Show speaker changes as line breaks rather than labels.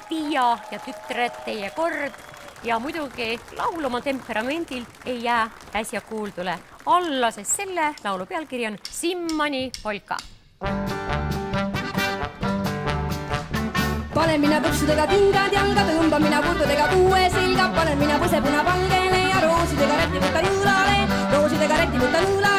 Tiia ja tütred, teie kord ja muidugi laul oma temperamendilt ei jää äsja kuuldule alla, sest selle laulu pealkiri on Simmani polka.
Panen mina põksudega kingad jalga, tõmban mina kurgudega kuue selga, panen mina põsepuna palgele ja roosidega rätti võtan juulale, roosidega rätti võtan juulale.